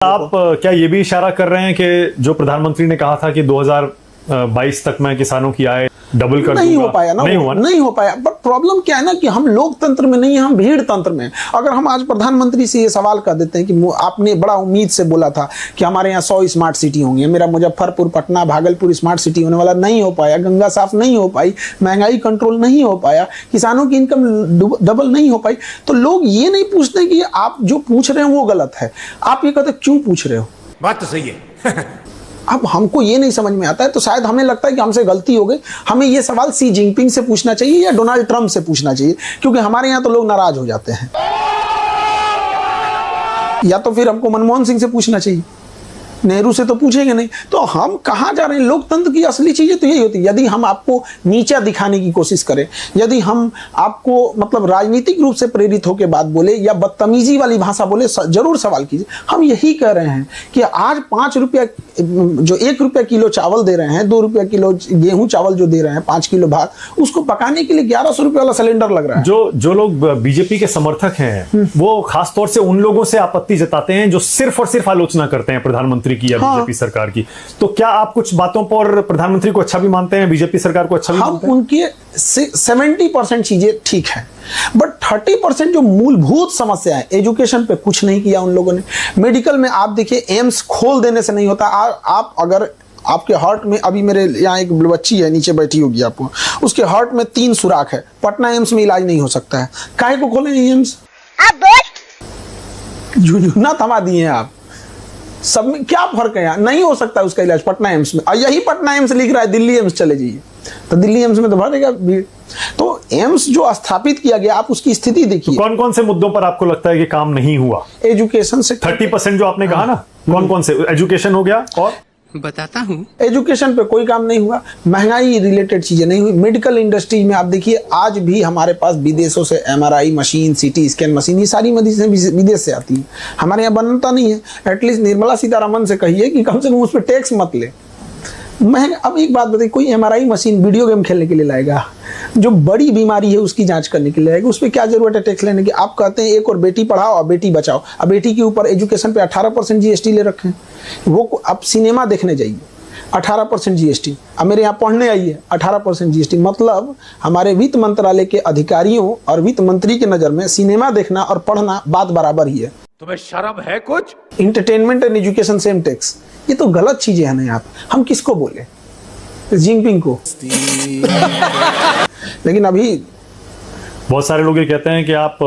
आप क्या ये भी इशारा कर रहे हैं कि जो प्रधानमंत्री ने कहा था कि 2022 तक मैं किसानों की आय डबल कर नहीं दूंगा, हो पाया ना, नहीं हो पाया। बट प्रॉब्लम क्या है ना कि हम लोकतंत्र में नहीं, हम भीड़ तंत्र में। अगर हम आज प्रधानमंत्री से ये सवाल कर देते हैं कि आपने बड़ा उम्मीद से बोला था कि हमारे यहाँ 100 स्मार्ट सिटी होंगी, मेरा मुजफ्फरपुर, पटना, भागलपुर स्मार्ट सिटी होने वाला, नहीं हो पाया। गंगा साफ नहीं हो पाई, महंगाई कंट्रोल नहीं हो पाया, किसानों की इनकम डबल नहीं हो पाई, तो लोग ये नहीं पूछते कि आप जो पूछ रहे हैं वो गलत है। आप ये कहते क्यों पूछ रहे हो? बात तो सही है। अब हमको ये नहीं समझ में आता है, तो शायद हमें लगता है कि हमसे गलती हो गई। हमें ये सवाल सी जिनपिंग से पूछना चाहिए या डोनाल्ड ट्रंप से पूछना चाहिए, क्योंकि हमारे यहाँ तो लोग नाराज हो जाते हैं। या तो फिर हमको मनमोहन सिंह से पूछना चाहिए, नेहरू से तो पूछेंगे नहीं। तो हम कहाँ जा रहे हैं? लोकतंत्र की असली चीजें तो यही होती है। यदि हम आपको नीचा दिखाने की कोशिश करें, यदि हम आपको मतलब राजनीतिक रूप से प्रेरित होकर बात बोले या बदतमीजी वाली भाषा बोले, जरूर सवाल कीजिए। हम यही कह रहे हैं कि आज 5 रुपया जो 1 रुपया किलो चावल दे रहे हैं, 2 रुपया किलो गेहूं चावल जो दे रहे हैं, 5 किलो भात, उसको पकाने के लिए 1100 रुपये वाला सिलेंडर लग रहा है। जो लोग बीजेपी के समर्थक हैं वो खासतौर से उन लोगों से आपत्ति जताते हैं जो सिर्फ और सिर्फ आलोचना करते हैं प्रधानमंत्री की या बीजेपी सरकार की। तो क्या आप कुछ बातों पर प्रधानमंत्री को अच्छा भी मानते हैं, बीजेपी सरकार को अच्छा भी मानते हैं? उनकी 70% चीजें ठीक है, बट 30% जो मूलभूत समस्या है, एजुकेशन पे कुछ नहीं किया उन लोगों ने। मेडिकल में आप देखिए, एम्स खोल देने से नहीं होता। आप अगर आपके हार्ट में, अभी मेरे यहाँ एक बच्ची है नीचे बैठी होगी आपको, उसके हार्ट में 3 सुराख है, पटना एम्स में इलाज नहीं हो सकता है। काहे को खोले एम्स? झुझुना थमा दिए हैं आप। सब में क्या फर्क है? यहाँ नहीं हो सकता उसका इलाज पटना एम्स में, और यही पटना एम्स लिख रहा है दिल्ली एम्स चले जाइए, तो दिल्ली एम्स में तो भरेगा भीड़। तो एम्स जो स्थापित किया गया, आप उसकी स्थिति देखिए। तो कौन कौन से मुद्दों पर आपको लगता है कि काम नहीं हुआ? एजुकेशन से 30% जो आपने कहा ना, कौन कौन से? एजुकेशन हो गया, और बताता हूँ। एजुकेशन पे कोई काम नहीं हुआ, महंगाई रिलेटेड चीजें नहीं हुई। मेडिकल इंडस्ट्री में आप देखिए, आज भी हमारे पास विदेशों से MRI machine, CT scan machine, ये सारी मशीनें विदेश से आती है, हमारे यहाँ बनता नहीं है। एटलीस्ट निर्मला सीतारमन से कहिए कि कम से कम उस पर टैक्स मत ले। अब एक बात बताइए, कोई MRI मशीन वीडियो गेम खेलने के लिए लाएगा? जो बड़ी बीमारी है उसकी जांच करने के लिए लाएगा, उस पर क्या जरूरत है टैक्स लेने की? आप कहते हैं एक और बेटी पढ़ाओ और बेटी बचाओ, अब बेटी के ऊपर एजुकेशन पे 18% GST ले रखे हैं। वो अब सिनेमा देखने जाइए 18% GST, अब मेरे यहाँ पढ़ने आइए 18% GST। मतलब हमारे वित्त मंत्रालय के अधिकारियों और वित्त मंत्री के नजर में सिनेमा देखना और पढ़ना बात बराबर ही है। तुम्हें शर्म है कुछ? Entertainment and education same tax, ये तो गलत चीजें हैं ना। यहाँ पे हम किसको बोले? जिनपिंग को। लेकिन अभी बहुत सारे लोग ये कहते हैं कि आप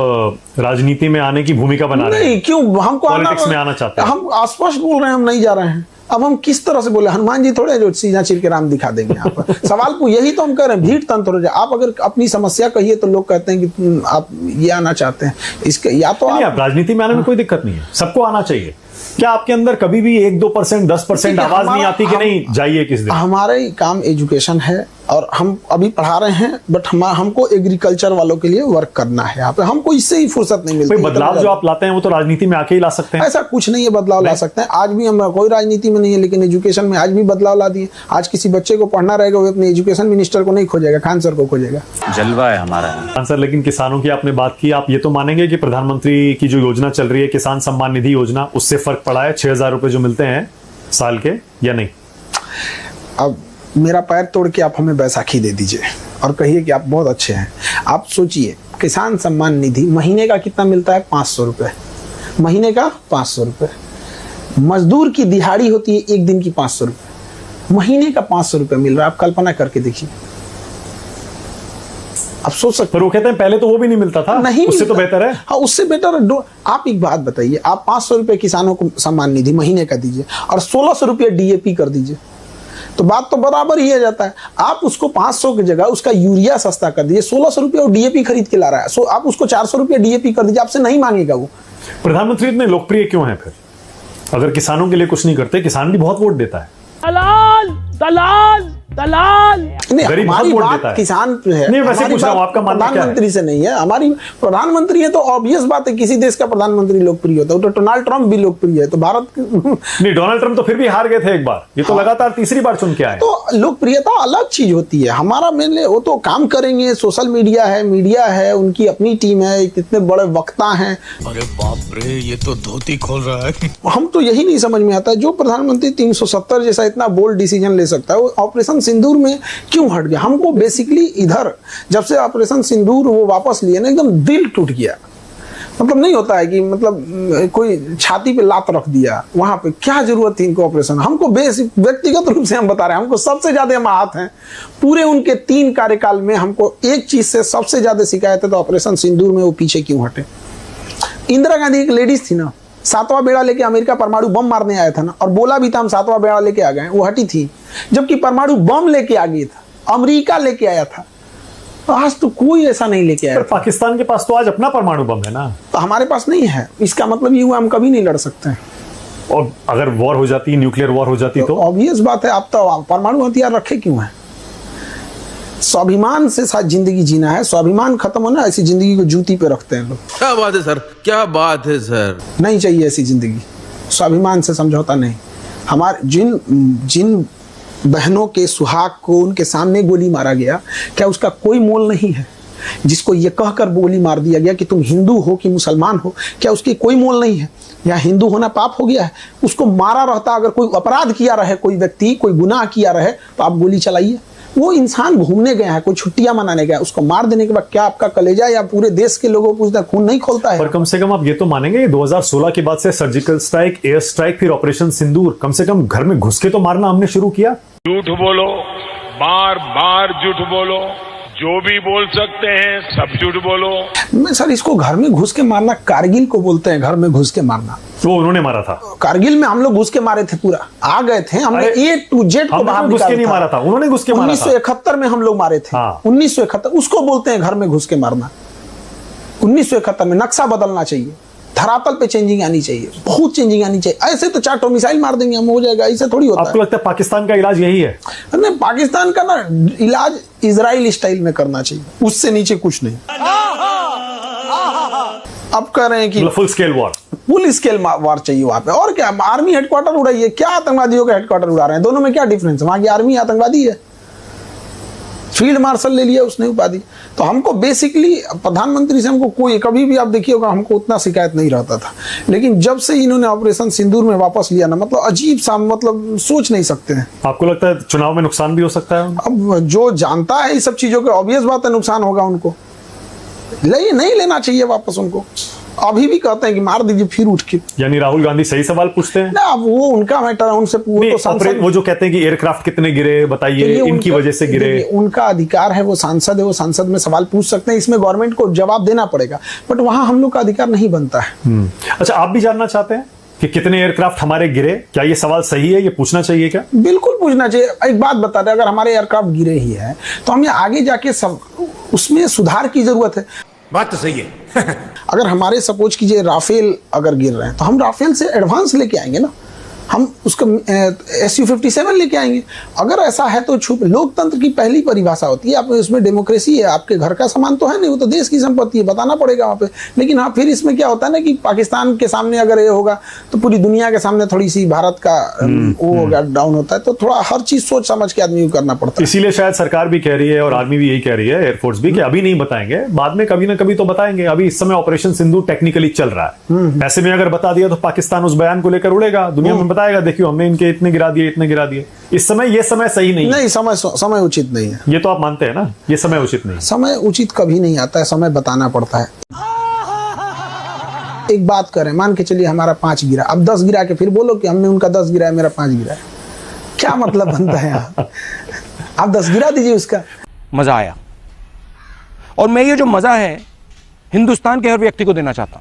राजनीति में आने की भूमिका बना रहे हैं। नहीं, क्यों? हमको पॉलिटिक्स में आना चाहते हैं। हम स्पष्ट बोल रहे हैं, हम नहीं जा रहे हैं। अब हम किस तरह से बोले? हनुमान जी थोड़े जो सीधा चीर के राम दिखा देंगे यहाँ पर। सवाल को यही तो हम कह रहे हैं, भीड़ तंत्र हो जाए। आप अगर अपनी समस्या कहिए तो लोग कहते हैं कि आप ये आना चाहते हैं, इसके या तो आप राजनीति में आने में कोई दिक्कत नहीं है, सबको आना चाहिए। क्या आपके अंदर कभी भी 1-2%, 10% आवाज नहीं आती कि नहीं जाइए किस दिन? हमारा काम एजुकेशन है और हम अभी पढ़ा रहे हैं, बट हमको एग्रीकल्चर वालों के लिए वर्क करना है यहाँ पे। हमको इससे ही फुर्सत नहीं मिलती। बदलाव जो आप लाते हैं वो तो राजनीति में आके ही ला सकते हैं। ऐसा कुछ नहीं है, बदलाव ला सकते हैं। आज भी हम कोई राजनीति में नहीं है, लेकिन एजुकेशन में आज भी बदलाव ला दिए। आज किसी बच्चे को पढ़ना रहेगा, वो अपने एजुकेशन मिनिस्टर को नहीं खोजेगा, खान सर को खोजेगा। जलवा है हमारा। खान सर, लेकिन किसानों की आपने बात की, आप ये तो मानेंगे कि प्रधानमंत्री की जो योजना चल रही है, किसान सम्मान निधि योजना, उससे फर्क पड़ा है? 6,000 रुपए जो मिलते हैं साल के, या नहीं? अब मेरा पैर तोड़ के आप हमें बैसाखी दे दीजिए और कहिए कि आप बहुत अच्छे हैं। आप सोचिए, किसान सम्मान निधि महीने का कितना मिलता है? 500 रुपये महीने का। 500 रुपये मजदूर की दिहाड़ी होती है, एक दिन की 500 रुपये, महीने का 500 रुपये मिल रहा है। आप कल्पना करके देखिए, आप सोच सकते हैं। वो कहते हैं पहले तो वो भी नहीं मिलता था, नहीं, उससे तो बेहतर है। हाँ, उससे बेटर। आप एक बात बताइए, आप 500 रुपये किसानों को सम्मान निधि महीने का दीजिए और 1600 रुपये DAP कर दीजिए, तो बात तो बराबर ही हो जाता है। आप उसको 500 की जगह उसका यूरिया सस्ता कर दीजिए, 1600 रुपये और DAP खरीद के ला रहा है, सो आप उसको 400 रुपये DAP कर दीजिए, आपसे नहीं मांगेगा वो। प्रधानमंत्री इतने लोकप्रिय क्यों हैं फिर? अगर किसानों के लिए कुछ नहीं करते, किसान भी बहुत वोट देता है। दलाल दलाल दलाल। नहीं, गरीब हमारी बहुत वोट बात देता है। किसान पे है। नहीं, वैसे हमारी पूछ रहा हूं, बात आपका मानना क्या है? प्रधानमंत्री से नहीं है। हमारी प्रधानमंत्री है तो ऑब्वियस बात है, किसी देश का प्रधानमंत्री लोकप्रिय होता है। तो डोनाल्ड ट्रंप भी लोकप्रिय है, तो भारत नहीं, डोनाल्ड ट्रंप तो फिर भी हार गए थे एक बार, ये तो लगातार तीसरी बार चुन के आए। तो लोकप्रियता अलग चीज होती है। हमारा मेनली वो तो काम करेंगे, सोशल मीडिया है, उनकी अपनी टीम है, कितने बड़े वक्ता हैं। अरे बाप रे, ये तो धोती खोल रहा है। हम तो यही नहीं समझ में आता, जो प्रधानमंत्री 370 जैसा इतना बोल्ड डिसीजन ले सकता है, वो ऑपरेशन सिंदूर में क्यों हट गया? हमको बेसिकली इधर जब से ऑपरेशन सिंदूर वो वापस लिए ना, एकदम दिल टूट गया। मतलब नहीं होता है कि मतलब कोई छाती पे लात रख दिया, वहां पे क्या जरूरत थी इनको ऑपरेशन? हमको व्यक्तिगत रूप से हम बता रहे हैं, हमको सबसे ज्यादा हम आहत हैं पूरे उनके 3 कार्यकाल में। हमको एक चीज से सबसे ज्यादा शिकायत है, तो ऑपरेशन सिंदूर में वो पीछे क्यों हटे। इंदिरा गांधी एक लेडीज थी ना, 7वां बेड़ा लेके अमेरिका परमाणु बम मारने आया था ना, और बोला भी था हम 7वां बेड़ा लेके आ गए, वो हटी थी। जबकि परमाणु बम लेके आ गई था, अमेरिका लेके आया था। आज तो कोई ऐसा नहीं लेके आया। पर पाकिस्तान के पास तो आज अपना परमाणु बम है ना। तो हमारे पास नहीं है, इसका मतलब ये हुआ हम कभी नहीं लड़ सकते हैं। और अगर वॉर हो जाती, न्यूक्लियर वॉर हो जाती तो ऑब्वियस बात है, आप तो परमाणु हथियार रखे क्यों है? स्वाभिमान से साथ जिंदगी जीना है, स्वाभिमान खत्म होना, ऐसी जिंदगी को जूती पे रखते हैं लोग। क्या बात है सर, क्या बात है सर। नहीं चाहिए ऐसी जिंदगी, स्वाभिमान से समझौता नहीं। हमारे जिन बहनों के सुहाग को उनके सामने गोली मारा गया, क्या उसका कोई मोल नहीं है? जिसको ये कहकर गोली मार दिया गया कि तुम हिंदू हो कि मुसलमान हो, क्या उसकी कोई मोल नहीं है? या हिंदू होना पाप हो गया है? उसको मारा रहता, अगर कोई अपराध किया रहे, कोई व्यक्ति कोई गुनाह किया रहे, तो आप गोली चलाइए। वो इंसान घूमने गया है, कोई छुट्टियां मनाने गया, उसको मार देने के बाद क्या आपका कलेजा या पूरे देश के लोगों को उसका खून नहीं खोलता है? पर कम से कम आप ये तो मानेंगे 2016 के बाद से सर्जिकल स्ट्राइक, एयर स्ट्राइक, फिर ऑपरेशन सिंदूर, कम से कम घर में घुस के तो मारना हमने शुरू किया। झूठ बोलो, बार बार झूठ बोलो, जो भी बोल सकते हैं सब झूठ बोलो। मैं सर इसको घर में घुस के मारना कारगिल को बोलते हैं, घर में घुस के मारना। वो उन्होंने मारा था कारगिल में हम लोग घुस के मारे थे, पूरा आ गए थे हमने, A to Z को बाहर घुस के नहीं मारा था, उन्होंने घुस के मारा था। 1971 में हम लोग मारे थे। हाँ। 1971 उसको बोलते हैं घर में घुस के मारना। 1971 में नक्शा बदलना चाहिए, धरातल पे चेंजिंग आनी चाहिए, बहुत चेंजिंग आनी चाहिए। ऐसे तो 4 मिसाइल मार देंगे हम, हो जाएगा, ऐसे थोड़ी होता है। आपको लगता है पाकिस्तान का इलाज यही है? नहीं, पाकिस्तान का ना इलाज इजराइल स्टाइल में करना चाहिए, उससे नीचे कुछ नहीं। अब कह रहे हैं कि full scale war, full scale war चाहिए वहां पे। और क्या, आर्मी हेडक्वार्टर उड़ाइए, क्या आतंकवादियों का हेडक्वार्टर उड़ा रहे हैं? दोनों में क्या डिफरेंस है? वहां की आर्मी आतंकवादी है, फील्ड मार्शल ले लिया उसने उपाधि। तो हमको बेसिकली प्रधानमंत्री से हमको कोई, कभी भी आप देखिए होगा, हमको उतना शिकायत नहीं रहता था। लेकिन जब से इन्होंने ऑपरेशन सिंदूर में वापस लिया ना, मतलब अजीब सा, मतलब सोच नहीं सकते हैं। आपको लगता है चुनाव में नुकसान भी हो सकता है? अब जो जानता है इस सब चीजों के, ऑब्वियस बात है नुकसान होगा उनको। नहीं लेना चाहिए वापस उनको। अभी भी कहते हैं कि मार दीजिए फिर उठ के। यानी राहुल गांधी सही सवाल पूछते हैं ना, अब वो उनका मैटर है, उनसे वो जो कहते हैं कि एयरक्राफ्ट कितने गिरे बताइए, इनकी वजह से गिरे। उनका अधिकार है, वो सांसद है, वो सांसद में सवाल पूछ सकते हैं, इसमें गवर्नमेंट को जवाब देना पड़ेगा, बट वहां हम लोग का अधिकार नहीं बनता है। अच्छा, आप भी जानना चाहते हैं कि कितने एयरक्राफ्ट हमारे गिरे? क्या ये सवाल सही है, ये पूछना चाहिए क्या? बिल्कुल पूछना चाहिए। एक बात बता दें, अगर हमारे एयरक्राफ्ट गिरे ही है तो हमें आगे जाके सब उसमें सुधार की जरूरत है। बात तो सही है। अगर हमारे सपोज कीजिए राफेल अगर गिर रहे हैं, तो हम राफेल से एडवांस लेके आएंगे ना, हम उसका Su-57 लेके आएंगे। अगर ऐसा है तो छुप, लोकतंत्र की पहली परिभाषा होती है, आप उसमें डेमोक्रेसी है, आपके घर का सामान तो है नहीं, वो तो देश की संपत्ति है, बताना पड़ेगा वहाँ पे। लेकिन हाँ, फिर इसमें क्या होता है ना कि पाकिस्तान के सामने अगर ये होगा तो पूरी दुनिया के सामने थोड़ी सी भारत का वो डाउन होता है, तो थोड़ा हर चीज सोच समझ के आदमी को करना पड़ता है। इसीलिए शायद सरकार भी कह रही है और आर्मी भी यही कह रही है, एयरफोर्स भी, कि अभी नहीं बताएंगे, बाद में कभी ना कभी तो बताएंगे। अभी इस समय ऑपरेशन सिंदूर टेक्निकली चल रहा है, ऐसे में अगर बता दिया तो पाकिस्तान उस बयान को लेकर उड़ेगा, दुनिया में बताएगा देखियो हमने इनके इतने गिरा दिए, इतने गिरा दिए। इस समय ये समय सही नहीं है। नहीं, समय उचित नहीं है। ये तो आप मानते हैं ना, ये समय उचित नहीं है। समय उचित कभी नहीं आता है, समय बताना पड़ता है। एक बात करें, मान के चलिए हमारा 5 गिरा, अब 10 गिरा के फिर बोलो कि हमने उनका 10 गिरा है, मेरा 5 गिरा है, क्या मतलब बनता है? आप 10 गिरा दीजिए उसका। मजा आया, और मैं ये जो मजा है हिंदुस्तान के हर व्यक्ति को देना चाहता हूं।